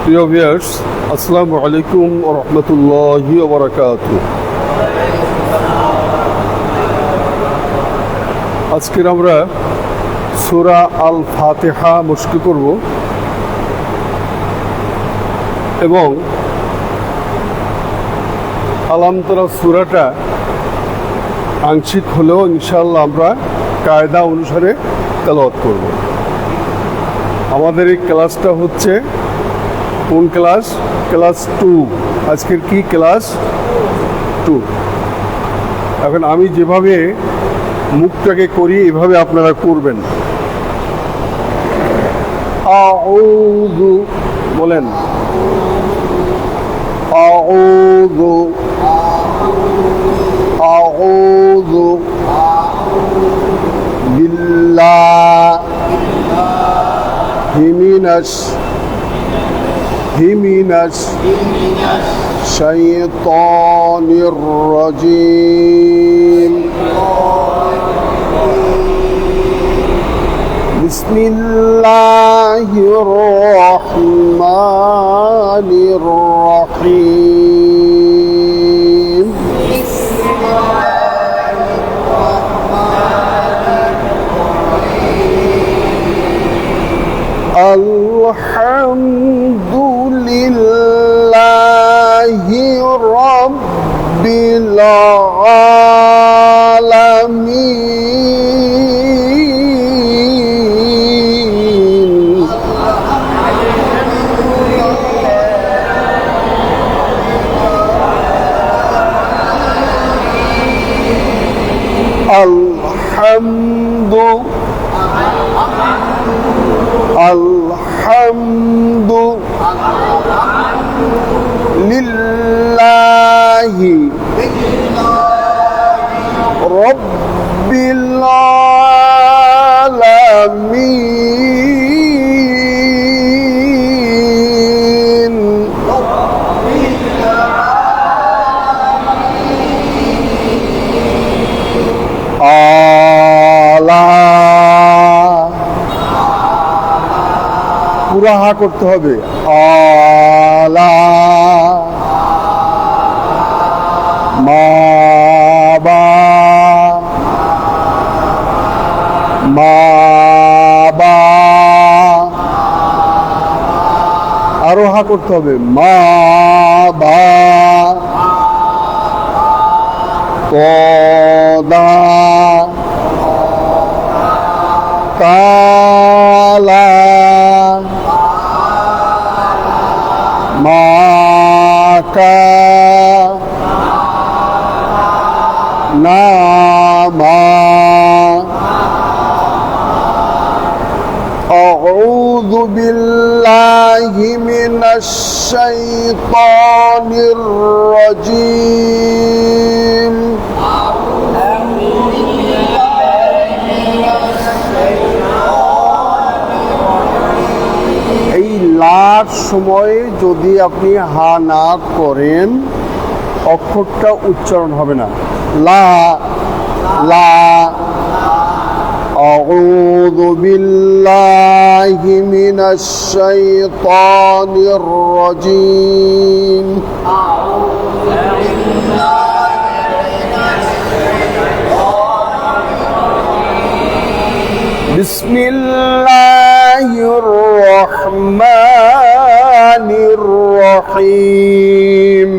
প্রিয় ভিউয়ার্স, আসসালামু আলাইকুম ওয়া রাহমাতুল্লাহি ওয়া বারাকাতুহু। আজকের আমরা সূরা আল ফাতিহা মশক করব এবং আলাম তারা সূরাটা আংশিক হলেও ইনশাআল্লাহ আমরা কায়দা অনুসারে তেলাওয়াত করব। আমাদের এই ক্লাসটা হচ্ছে কোন ক্লাস? ক্লাস 2। আজকের কি ক্লাস 2। এখন আমি যেভাবে মুখটাকে করি এভাবে আপনারা করবেন। আউযু বলেন, আউযু আউযু বিল্লাহি মিনাশ শাইতানির রাজিম। বিসমিল্লাহির রহমানির রহিম। আলহামদুলিল্লাহি রাব্বিল আলামিন। আলহামদু লিল্লাহি রাব্বিল আলামিন। পুরা হা করতে হবে। আলা মাবা মাবা, আরো হা করতে হবে। মাবা কদা কালা মাকা নামা। আউযু বিল্লাহি মিনাশ শাইতানির রাজিম। এই লার সময় যদি আপনি হা না করেন অক্ষরটা উচ্চারণ হবে না। লা লা। আউযু বিল্লাহি মিনাশ শাইতানির রাজিম। বিসমিল্লাহির রহমানির রহিম।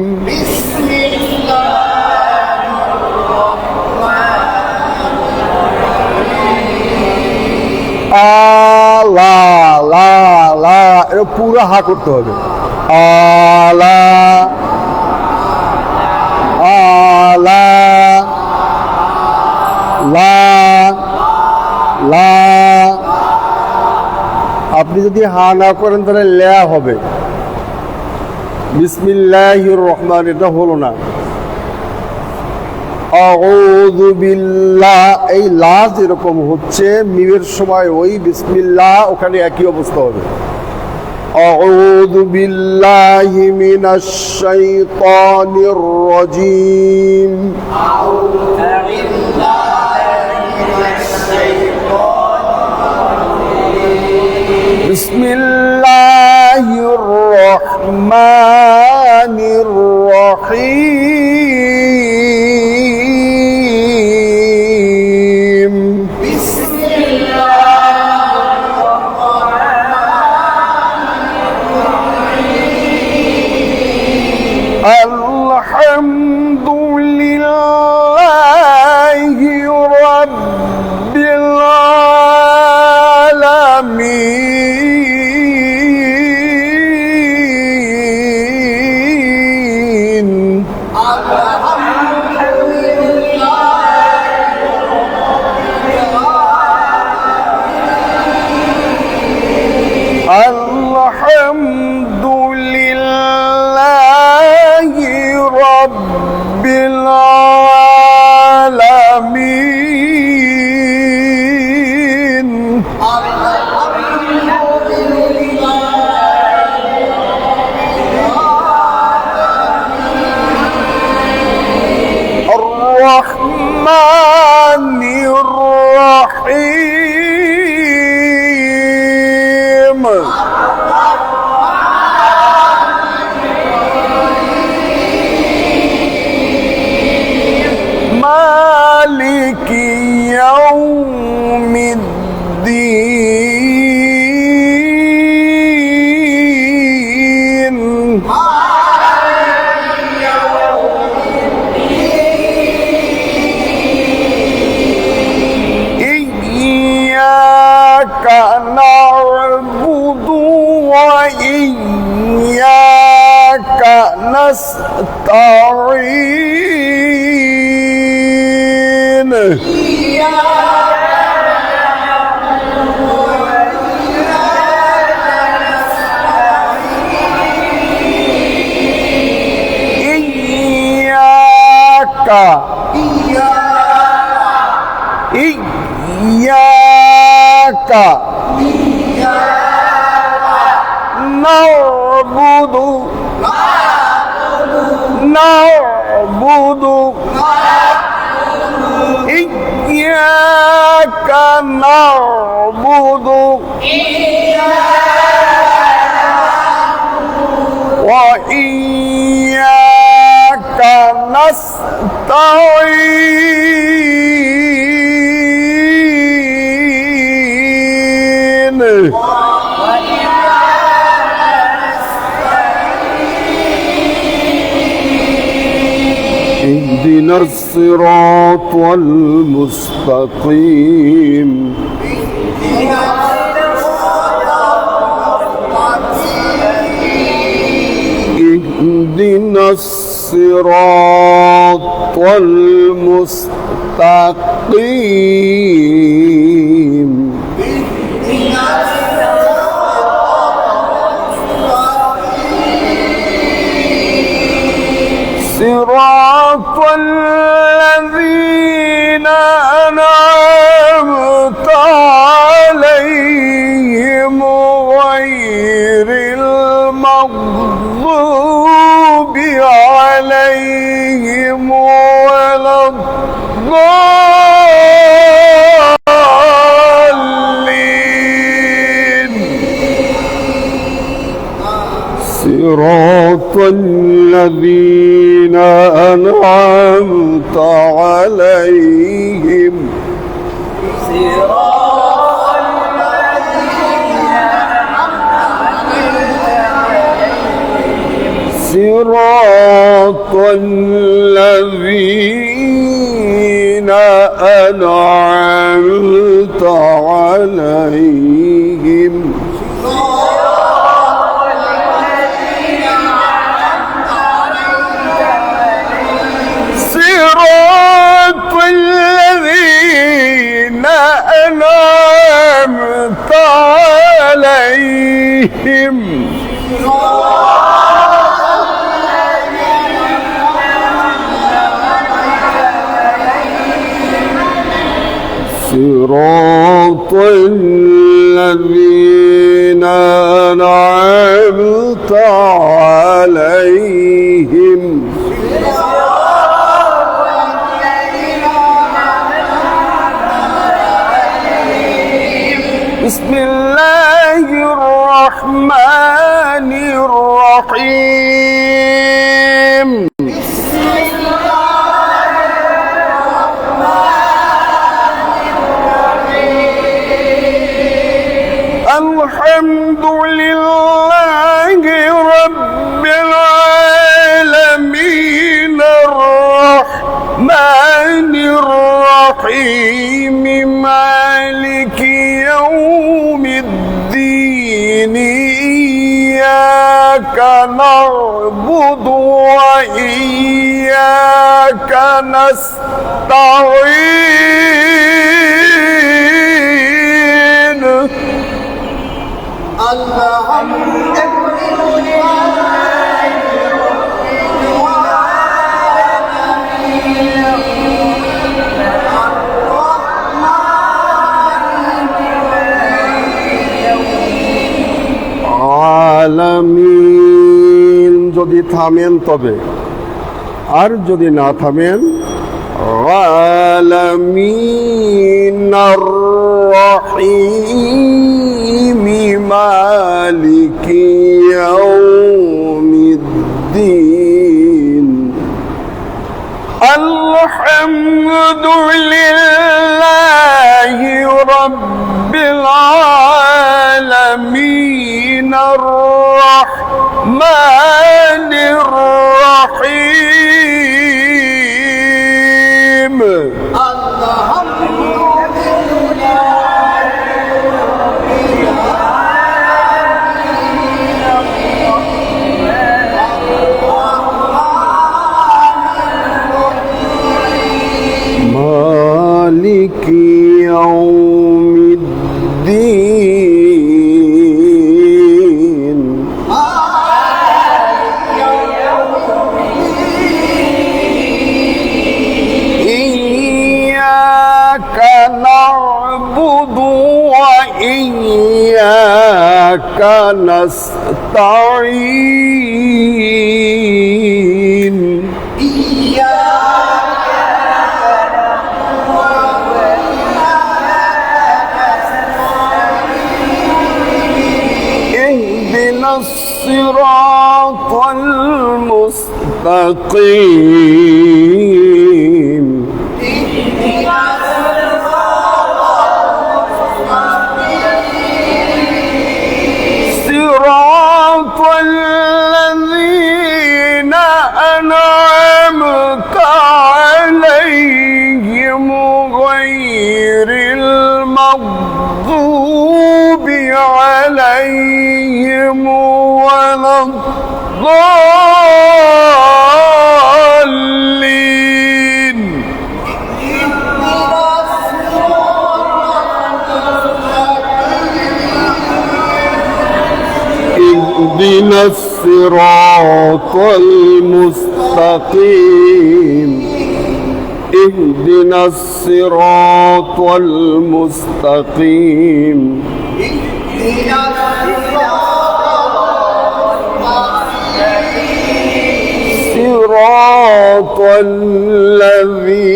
আলা লা লা, এটা পুরো হা করতে হবে। আলা আলা লা লা। আপনি যদি হা না করেন তাহলে লা হবে। বিসমিল্লাহির রহমান, এটা হলো না। আউযু বিল্লাহ, এই লা যেরকম হচ্ছে মিমের সময় ওই বিসমিল্লাহ ওখানে একই অবস্থা হবে। আউযু বিল্লাহি মিনাশ শাইতানির রাজিম। বিসমিল্লাহির الرحيم بسم الله الحمد لله رب العالمين الحمد لله رب العالمين الرحمن الرحيم مالك يوم الدين إياك نعبد وإياك نستعين إياك إياك نعبد إياك نعبد وإياك نستعين اهدنا الصراط المستقيم اهدنا الصراط المستقيم صراط الذين أنعمت عليهم غير المغضوب عليهم ولا الضالين صراط الذين أنعمت عليهم صراط الذين أنعمت عليهم صراط الذين أنعمت عليهم صراط الذين أنعمت عليهم بسم الله الرحمن الرحيم إياك نعبد وإياك نستعين الحمد আলামিন যদি থামেন তবে, আর যদি না থামেন আলামিন আর রহিম মালিকি ইয়াউমিদ্দিন আলহামদুলিল্লাহি রাব্বিল আলামিন আর রহমানির রহিম মালিকি ইয়াউমিদ্দিন ইয়্যাকা না'বুদু ওয়া ইয়্যাকা নাস্তাঈন اهدنا الصراط المستقيم صراط الذين أنعمت عليهم غير المغضوب عليهم ولا الضالين اهدنا الصراط المستقيم اهدنا الصراط المستقيم صراط الذين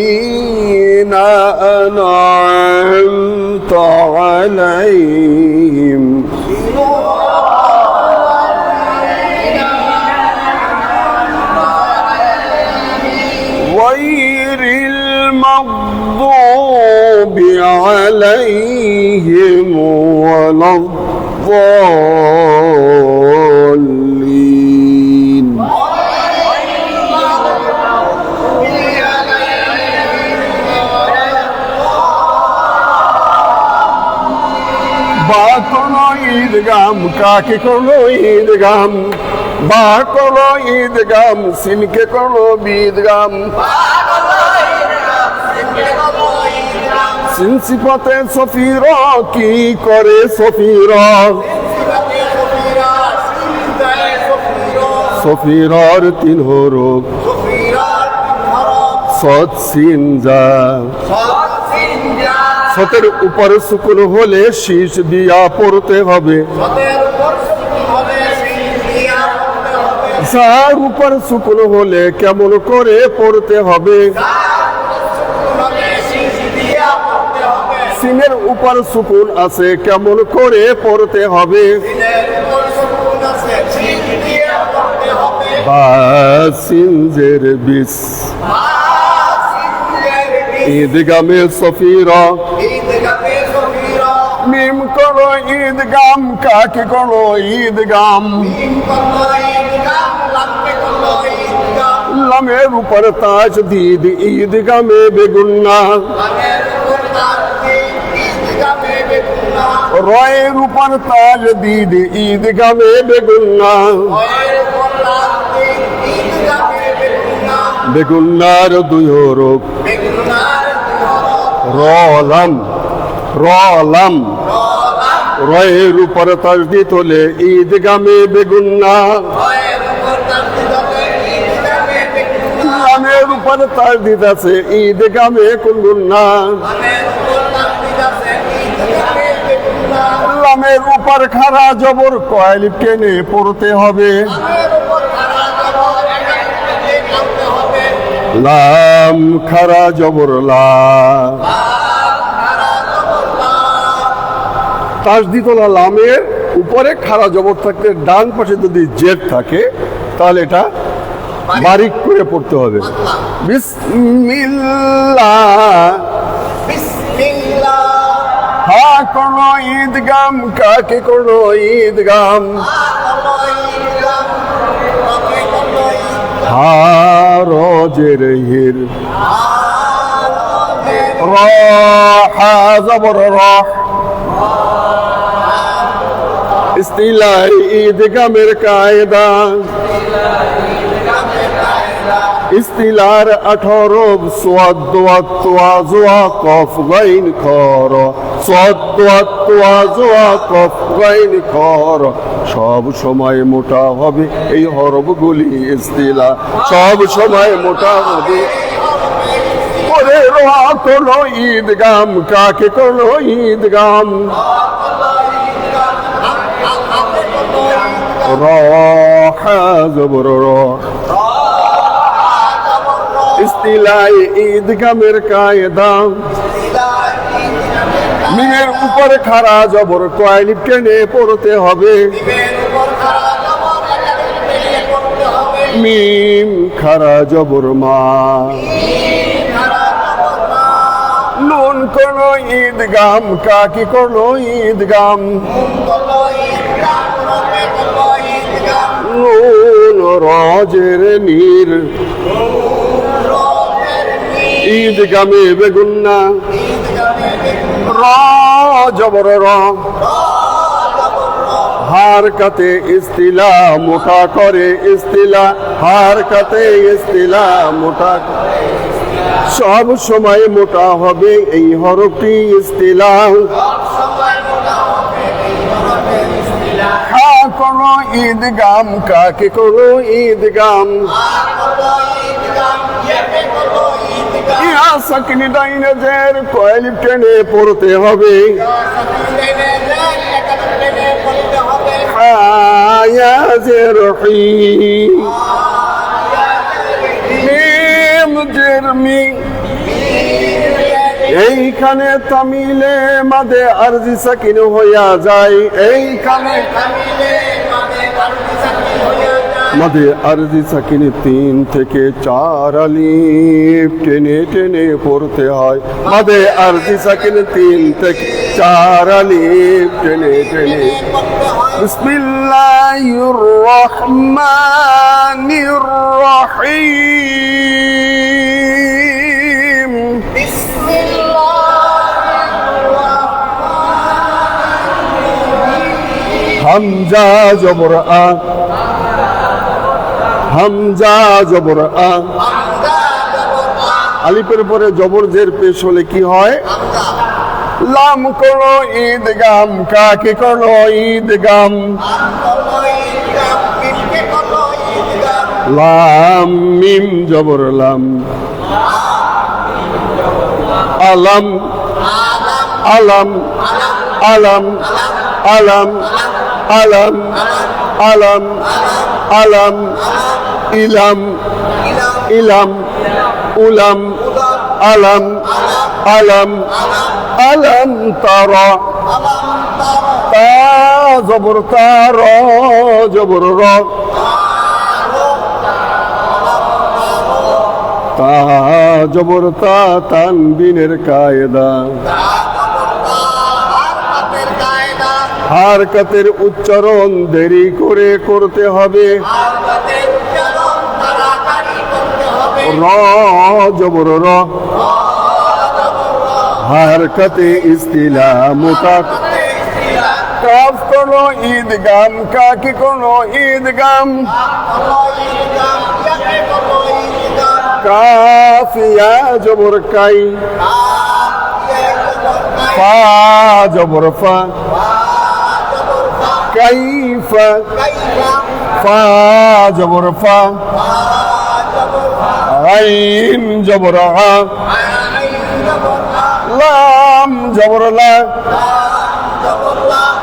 أنعمت عليهم غير المغضوب عليهم ولا الضالين বা কোনো ঈদগাম কাকে কোনো ঈদগাম বা কোনো ঈদগাম সিনকে কোনো বিদগাম সিনসিপতে সফিরা কি করে সফিরা সফিরার তিন হরফ সৎ সিন যা সতের উপর সুকুন হলে শীষ দিয়া পড়তে হবে যার উপর সুকুন হলে কেমন করে পড়তে হবে সিনের উপর সুকুন আছে কেমন করে পড়তে হবে বা সিনজের বিস ঈদগামে সফিরা মিম করো ঈদগাম কাকে করো ঈদগাম লামের উপর তাজদীদ ঈদগামে বেগুন্না রয়ের উপর তাজ দিদ ঈদ গামে বেগুন্না বেগুন্নার দুই হরফ রলাম রলাম রয়ের উপর তাজ দিত হলে ঈদ গামে বেগুন্না লামের উপর তাজ দিত আছে ঈদ গামে কুলগুন্না লামের উপর খাড়া জবর কয়েলিপ টেনে পড়তে হবে লাম খাড়া জবর লা তাসদিদুল্লাহ লামের উপরে খাড়া জবর থাকতে ডান পাশে যদি জেড থাকে তাহলে এটা বারিক করে পড়তে হবে বিসমিল্লাহ হা কোনো ঈদগাম কাকে কোনো ঈদগাম হা রজের হির র হা জবর র ইস্তিলাই ঈদগামের কায়দা ইস্তিলার 18 সোয়াদ দোয়াত তোয়া জোয়া কফ গাইন খর সোয়াদ দোয়াত তোয়া জোয়া কফ গাইন খর সব সময় মোটা হবে এই হরফগুলি ইস্তিলা সব সময় মোটা হবে ওরে রোয়া কোনো ঈদগাম কাকে কোনো ঈদগাম র হা জবর র ইস্তিলাই ঈদগামের কায়দা মিমের উপর খাড়া জবর কয়েলিপ টেনে পড়তে হবে মিম খাড়া জবর মা নুন কোন ঈদগাম কাকি কোন ঈদগাম নুন রজের নীর ঈদগামে বেগুন্না র জবর র হার কাতে ইস্তিলা মোটা করে ইস্তিলা হার কাতে ইস্তিলা মোটা সব সময় মোটা হবে এই হরফটি ইস্তিলা হা কোনো ঈদগাম কাকে কোনো ঈদগাম ইয়া সাকিনি ডাইনে জের কয়েলিপ টেনে পড়তে হবে আয়া জের হি মিম জের মি এইখানে তামিলে মাদে আরজি সাকিন হইয়া যায় এইখানে মাদে আরজি সাকিন 3 থেকে 4 আলিফ টেনে টেনে পড়তে হয় মাদে আরজি সাকিন 3 থেকে 4 আলিফ টেনে টেনে বিসমিল্লাহির রহমানির রহিম হামজা জবর আ হামজা জবর আ আলিফের পরে জবর জের পেশ হলে কি হয় লাম কোনো ঈদগাম কাকে কোনো ঈদগাম লাম মিম জবর লাম আলম আলম আলম আলম আলম আলম আলম ইলাম ইলাম উলাম আলম আলম আলম তারা তা জবর তার জবর র তা জবর তা তানবিনের কায়দা হারকাতের উচ্চারণ দেরি করে করতে হবে র জবর র হারকাতে ইস্তিলা মোটা কাফ করলো ঈদগাম কাকে করলো ঈদগাম কাফ ইয়া জবর কাই ফা জবর ফা কাইফা ফা জবর ফা আইন জবর আ লাম জবর লা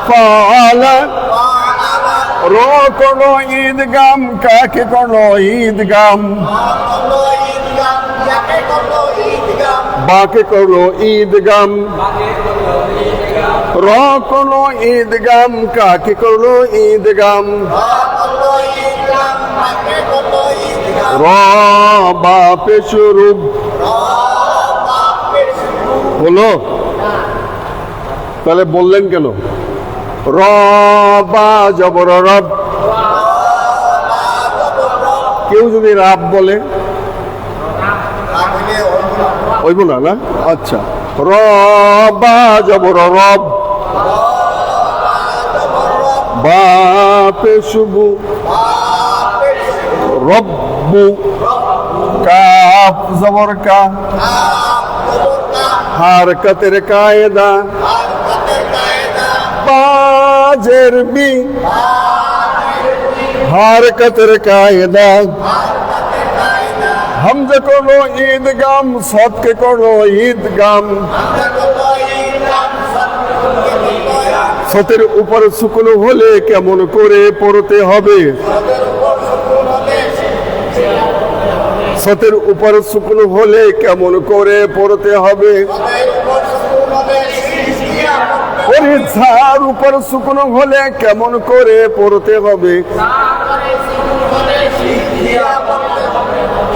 ফাআলা র করলো ঈদগাম কাকে করলো ঈদগাম বাকে করলো ঈদগাম র করলো ঈদগাম কাকে করলো ঈদগাম র বা পেশুরু হলো তাহলে বললেন কেন র বা জবর রব কেউ যদি রাব বলে হইব না না আচ্ছা র বা জবর রব বা পেশুবু রব্বু কাফ জবর কা হারকতের কায়দা বাজের বি হারকতের কায়দা হামজা করলো ঈদগাম সদকে করলো ঈদগাম সতের উপর সুকুন হলে কেমন করে পড়তে হবে সতের উপর সুকুন হলে কেমন করে পড়তে হবে ঝাড় উপর সুকুন হলে কেমন করে পড়তে হবে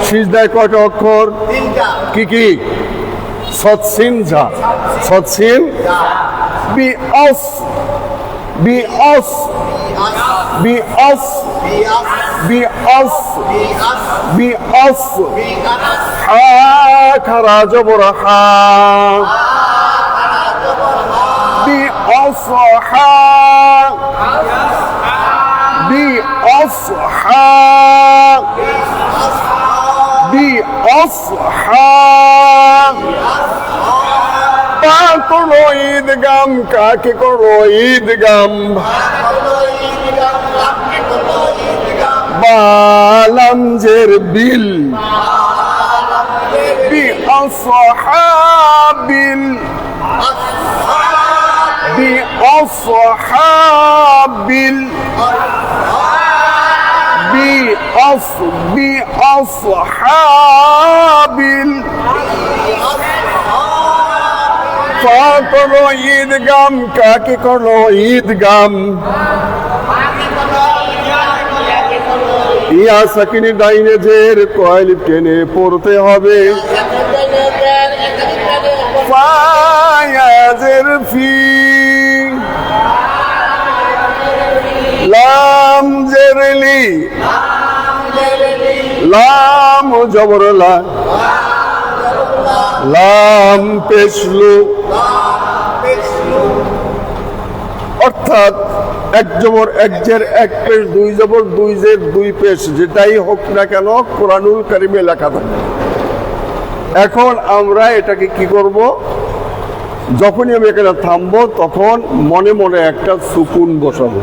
সিজদায় কয়টা অক্ষর কি কি সৎসিন ঝা সৎসিন বি অস বি অস বি অস বি অস বি অস হা খারা জবর হা বি অস হা বি অস হা بأصحاب با করলো ঈদগাম কাকে করলো ঈদগাম বালাম জের বিল বিআসহাবিল বিআসহাবিল بأصحاب ফা করলো ঈদগাম কাকে করলো ঈদগাম ইয়া সাকিনি ডাইনে জের কয়েল টেনে পড়তে হবে ফায়াজের ফি লাম জেরলি লাম জবর লা লাম পেশলু অর্থাৎ এক জবর এক জের এক পেশ দুই জবর দুই জের দুই পেশ যেটাই হোক না কেন কোরআনুল কারিমে লেখা থাকে। এখন আমরা এটাকে কি করব, যখনই আমি এখানে থামবো তখন মনে মনে একটা সুকুন বসাবো।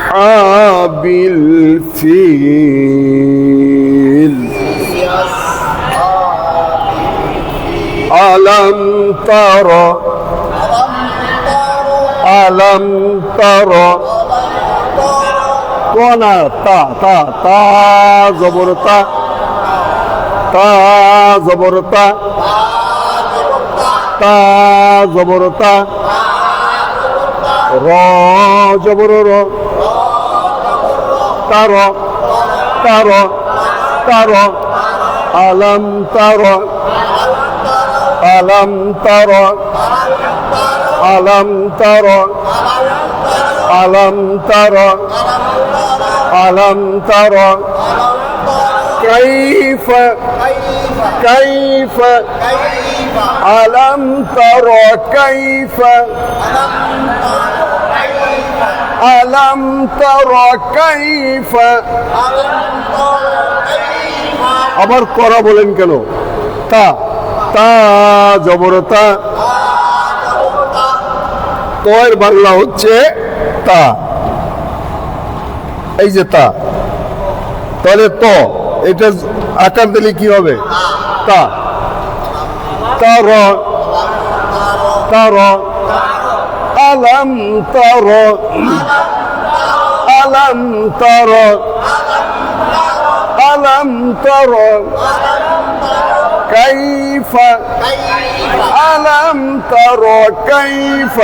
বিআসহাবিল ফিল আলাম তারা আলাম তারা কোনা তা তা তা জবর তা তা জবর তা তা জবর তা র জবর র তার তার তার আলম তার আলম তার আলম তার আলম তার আলম তার কাইফ কাইফ ألم تر كيف ألم تر كيف আবার করা বলেন কেন? তা তা জবরতা, তয়ের বাংলা হচ্ছে তা। এই যে তা, তাহলে তো এটা আকার দিলে কি হবে? তা তার তার আলম তার আলম তার আলম তার كيف ألم تر كيف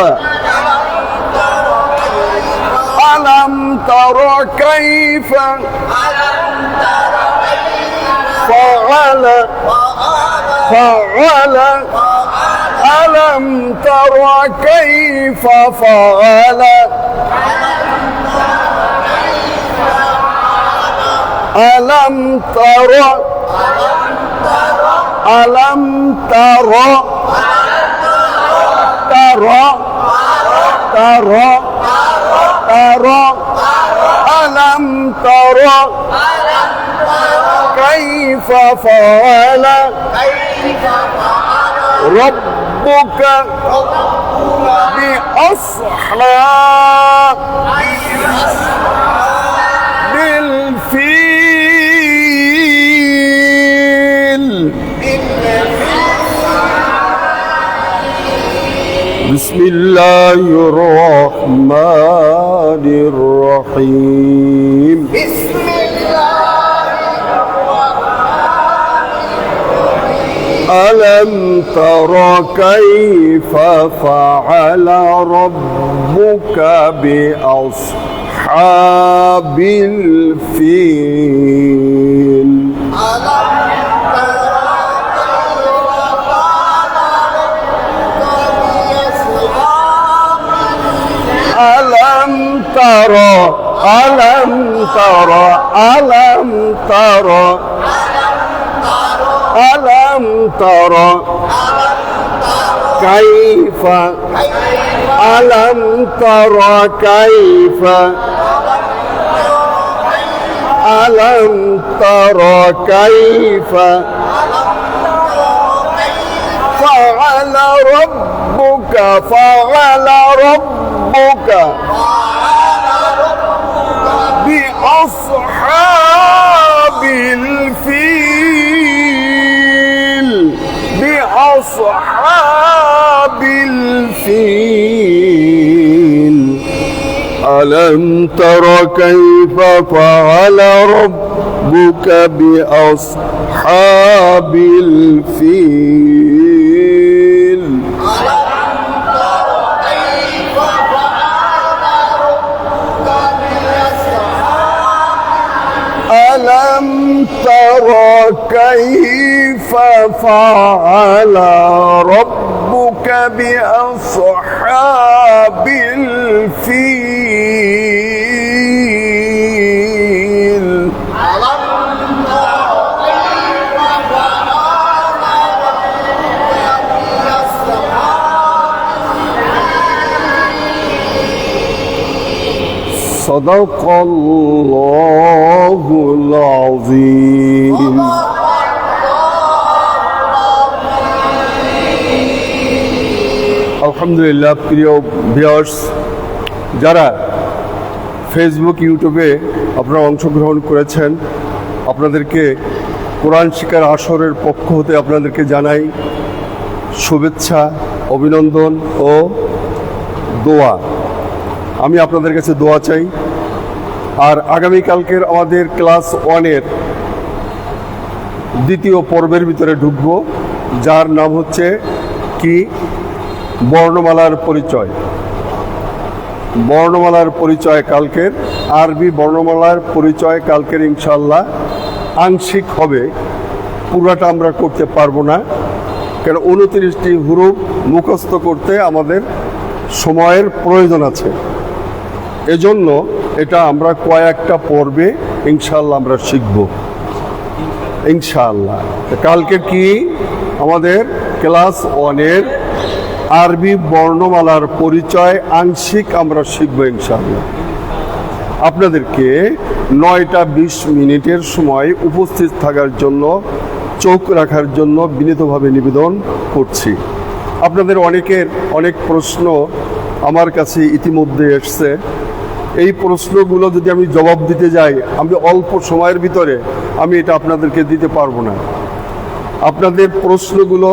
ألم تر كيف فعل فعل ألم تر كيف فعل ألم تر ألم تر ترى ترى ترى ألم تر كيف فعل ربك بأصحاب الفيل بسم الله الرحمن الرحيم بسم الله ألم تر كيف فعل ربك بأصحاب الفيل ألم تر ألم تر ألم تر ألم تر كيف ألم تر كيف ألم تر كيف فعل ربك فعل ربك بأصحاب الفيل بأصحاب الفيل ألم تر كيف فعل ربك بأصحاب الفيل ألم تر كيف فعل ربك بأصحاب الفيل صدق الله العظيم আলহামদুলিল্লাহ। প্রিয় ভিউয়ার্স, যারা ফেসবুক ইউটিউবে আপনারা অংশগ্রহণ করেছেন, আপনাদেরকে কোরআন শিক্ষার আসরের পক্ষ হতে আপনাদেরকে জানাই শুভেচ্ছা, অভিনন্দন ও দোয়া। আমি আপনাদের কাছে দোয়া চাই। আর আগামীকালকের আমাদের ক্লাস 1-এর দ্বিতীয় পর্বের ভিতরে ঢুকবো, যার নাম হচ্ছে কি বর্ণমালার পরিচয়। বর্ণমালার পরিচয় কালকের, আরবি বর্ণমালার পরিচয় কালকের ইনশাআল্লাহ আংশিক হবে, পুরাটা আমরা করতে পারবো না, কারণ 29টি হুরুফ মুখস্থ করতে আমাদের সময়ের প্রয়োজন আছে। এজন্য এটা আমরা কয়েকটা পর্বে ইনশাআল্লাহ আমরা শিখব ইনশাআল্লাহ। কালকে কি আমাদের ক্লাস 1-এর আরবি বর্ণমালার পরিচয় আংশিক আমরা শিখব ইনশাআল্লাহ। আপনাদেরকে 9:20 সময় উপস্থিত থাকার জন্য, চোখ রাখার জন্য বিনীতভাবে নিবেদন করছি। আপনাদের অনেকের অনেক প্রশ্ন আমার কাছে ইতিমধ্যে এসছে। এই প্রশ্নগুলো যদি আমি জবাব দিতে যাই, আমি অল্প সময়ের ভিতরে আমি এটা আপনাদেরকে দিতে পারবো না। আপনাদের প্রশ্নগুলো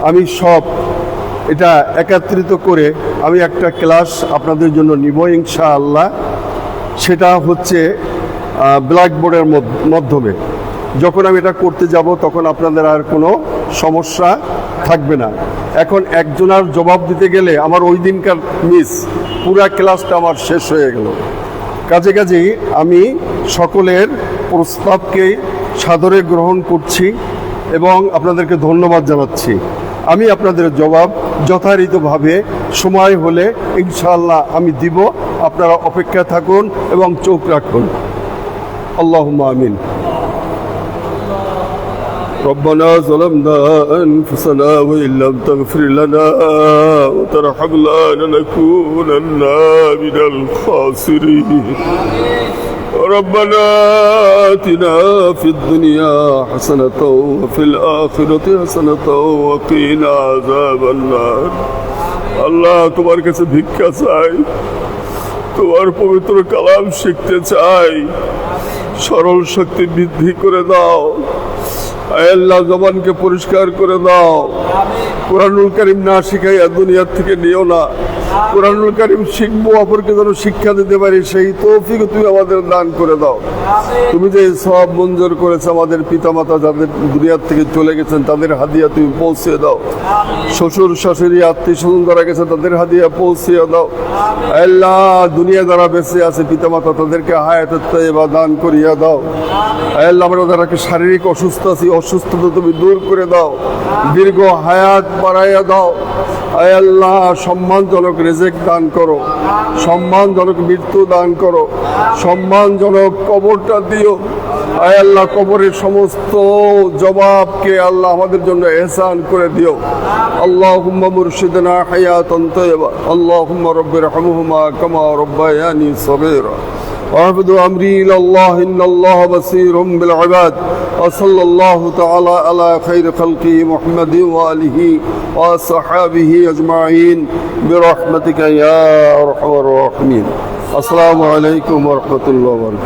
আমি সব এটা একত্রিত করে আমি একটা ক্লাস আপনাদের জন্য নিব ইনশাআল্লাহ। সেটা হচ্ছে ব্ল্যাকবোর্ডের মাধ্যমে। যখন আমি এটা করতে যাব তখন আপনাদের আর কোনো সমস্যা থাকবে না। এখন একজনের জবাব দিতে গেলে আমার ওই দিনকার পুরা ক্লাসটা আমার শেষ হয়ে গেল। কাজেই আমি সকলের প্রস্তাবকে সাদরে গ্রহণ করছি এবং আপনাদেরকে ধন্যবাদ জানাচ্ছি। আমি আপনাদের জবাব যথারীতিভাবে সময় হলে ইনশাআল্লাহ আমি দিব। আপনারা অপেক্ষা থাকুন এবং চোখ রাখুন। আল্লাহুম্মা আমিন। ربنا ظلمنا أنفسنا وإن لم تغفر لنا وترحمنا لنكونن من الخاسرين. ربنا آتنا في الدنيا حسنة وفي الآخرة حسنة وقنا عذاب النار. আল্লাহ তোমার কাছে ভিক্ষা চাই, তোমার পবিত্র কালাম শিখতে চাই, সরল শক্তি বৃদ্ধি করে দাও। আল্লাহ জবানকে পরিষ্কার করে দাও। কোরআনুল কারীম না শিখাইয়া দুনিয়ার থেকে নিও না। কোরআনুল কারীম শিখবো, অপরকে যেন শিক্ষা দিতে পারি, সেই তৌফিক তুমি আমাদের দান করে দাও। তুমি যে সওয়াব মঞ্জুর করেছো, আমাদের পিতামাতা যাদের দুনিয়ার থেকে চলে গেছেন তাদের হাদিয়া তুমি পৌঁছে দাও। শ্বশুর শাশুড়ি আত্মীয় স্বজন যারা গেছে তাদের হাদিয়া পৌঁছে দাও। আল্লাহ দুনিয়া যারা বেঁচে আছে পিতামাতা তাদেরকে হায়াতুত তাইয়্যিবা দান করিয়া দাও। আল্লাহ আমরা যারা শারীরিক অসুস্থ আছি, অসুস্থতা তুমি দূর করে দাও, দীর্ঘ হায়াত বাড়াইয়া দাও। আয় আল্লাহ সম্মানজনক রিজিক দান করো, সম্মানজনক মৃত্যু দান করো, সম্মানজনক কবরটা দিও। আয় আল্লাহ কবরের সমস্ত জবাবকে আল্লাহ আমাদের জন্য ইহসান করে দিও। আল্লাহুম্মা মুরশিদনা হায়াতান তাইয়্যিবা। আল্লাহুম্মা রাব্বিরহামহুমা কামা রাব্বায়ানি সগীরা। وأعبد أمري إلى الله إن الله بصير بالعباد. وصلى الله تعالى على خير خلقه محمد وآله وصحابه أجمعين برحمتك يا أرحم الراحمين. السلام عليكم ورحمة الله وبركاته.